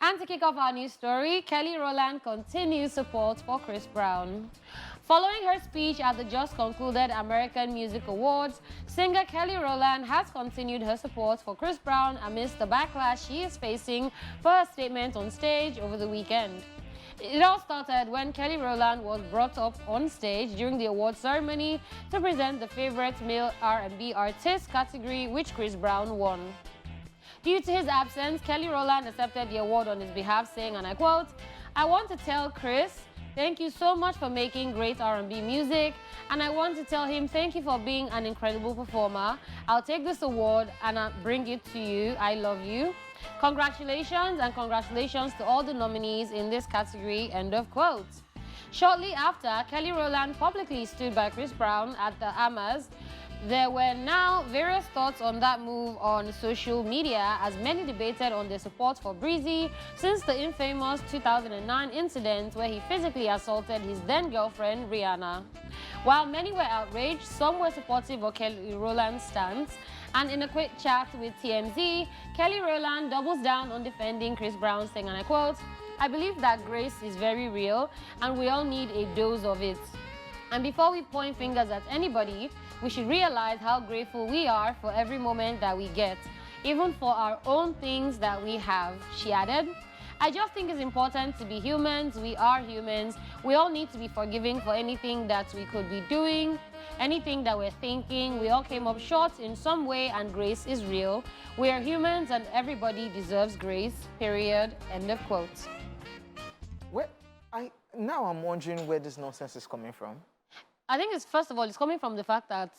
And to kick off our news story, Kelly Rowland continues support for Chris Brown. Following her speech at the just concluded American Music Awards, singer Kelly Rowland has continued her support for Chris Brown amidst the backlash she is facing for her statement on stage over the weekend. It all started when Kelly Rowland was brought up on stage during the award ceremony to present the Favorite Male R&B Artiste category, which Chris Brown won. Due to his absence, Kelly Rowland accepted the award on his behalf, saying, and I quote, "I want to tell Chris, thank you so much for making great R&B music, and I want to tell him thank you for being an incredible performer. I'll take this award and I'll bring it to you. I love you. Congratulations, and congratulations to all the nominees in this category," end of quote. Shortly after, Kelly Rowland publicly stood by Chris Brown at the Amers. There were now various thoughts on that move on social media, as many debated on their support for Breezy since the infamous 2009 incident where he physically assaulted his then-girlfriend, Rihanna. While many were outraged, some were supportive of Kelly Rowland's stance, and in a quick chat with TMZ, Kelly Rowland doubles down on defending Chris Brown, saying, and I quote, "I believe that grace is very real, and we all need a dose of it. And before we point fingers at anybody, we should realize how grateful we are for every moment that we get, even for our own things that we have," she added. "I just think it's important to be humans. We are humans. We all need to be forgiving for anything that we could be doing, anything that we're thinking. We all came up short in some way, and grace is real. We are humans, and everybody deserves grace, period," end of quote. Now I'm wondering where this nonsense is coming from. I think it's, first of all, it's coming from the fact that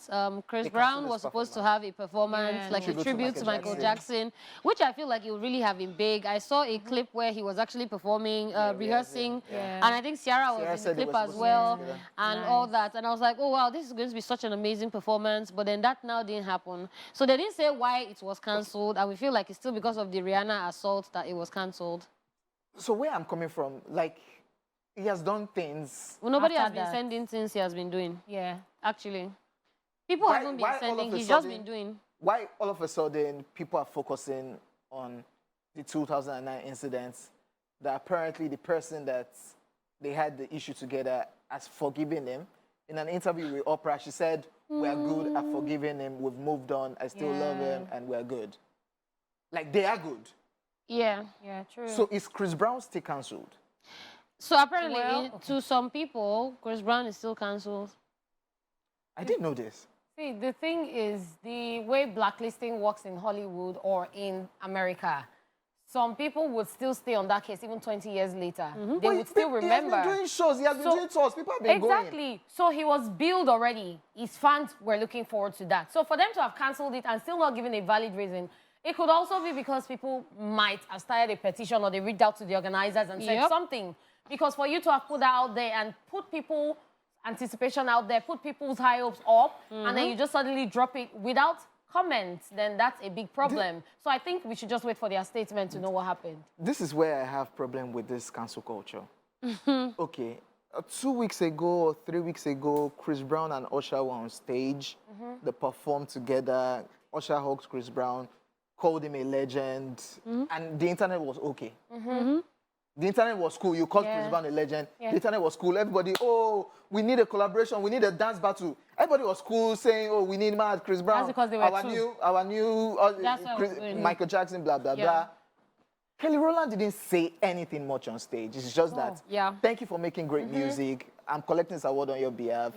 Chris Brown was supposed to have a performance, like a tribute to Michael Jackson, which I feel like it would really have been big. I saw a clip where he was actually performing, rehearsing, and I think Ciara was in the clip as well, and all that. And I was like, oh, wow, this is going to be such an amazing performance, but then that now didn't happen. So they didn't say why it was cancelled, and we feel like it's still because of the Rihanna assault that it was cancelled. So where I'm coming from, like, he has done things. Well, nobody has been sending things he has been doing. Yeah, actually. People haven't been sending, he's just been doing. Why all of a sudden people are focusing on the 2009 incidents, that apparently the person that they had the issue together has forgiven him? In an interview with Oprah, she said, "We are good, I've forgiven him, we've moved on, I still love him, and we're good." Like, they are good. Yeah, true. So is Chris Brown still cancelled? So apparently, to some people, Chris Brown is still cancelled. I didn't know this. See, the thing is, the way blacklisting works in Hollywood or in America, some people would still stay on that case even 20 years later. They would still remember. He has been doing shows, he has been doing tours, people have been going. Exactly. So he was billed already. His fans were looking forward to that. So for them to have cancelled it and still not given a valid reason, it could also be because people might have started a petition or they reached out to the organizers and said something. Because for you to have put that out there and put people's anticipation out there, put people's high hopes up, and then you just suddenly drop it without comments, then that's a big problem. So I think we should just wait for their statement to know what happened. This is where I have problem with this cancel culture. Okay, 2 weeks ago or 3 weeks ago, Chris Brown and Usher were on stage. They performed together. Usher hugged Chris Brown, called him a legend, and the internet was okay. The internet was cool. You called Chris Brown a legend. The internet was cool. Everybody, oh, we need a collaboration. We need a dance battle. Everybody was cool, saying, oh, we need mad Chris Brown. That's because they were our new Michael Jackson, blah, blah, blah. Kelly Rowland didn't say anything much on stage. It's just that, thank you for making great music. I'm collecting this award on your behalf.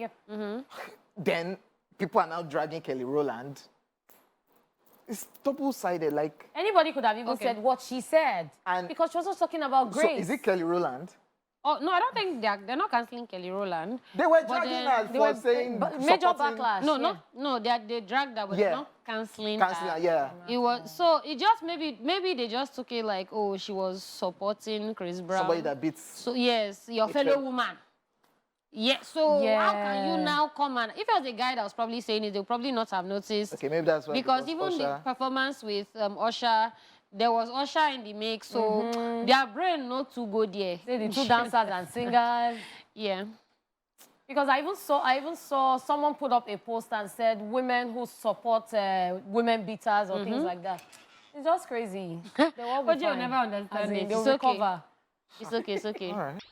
Then people are now dragging Kelly Rowland. It's double-sided, like... Anybody could have even said what she said. And because she was also talking about grace. So is it Kelly Rowland? Oh, no, I don't think they're not cancelling Kelly Rowland. They were dragging her for saying... Major backlash. No, they dragged her, but they're not cancelling her. It was, so it just, maybe they just took it like, oh, she was supporting Chris Brown. Somebody that beats... So, yes, your fellow woman. Yeah, so how can you now come and... If it was a guy that was probably saying it, they'll probably not have noticed. Okay, maybe that's why. Because even Usher. The performance with Usher, there was Usher in the mix, so their brain not to go there. The two dancers and singers. Yeah. Because I even saw someone put up a post and said women who support women beaters or things like that. It's just crazy. They will be But you'll fine. never understand As in, it. they'll It's okay. recover. It's okay, it's okay. All right.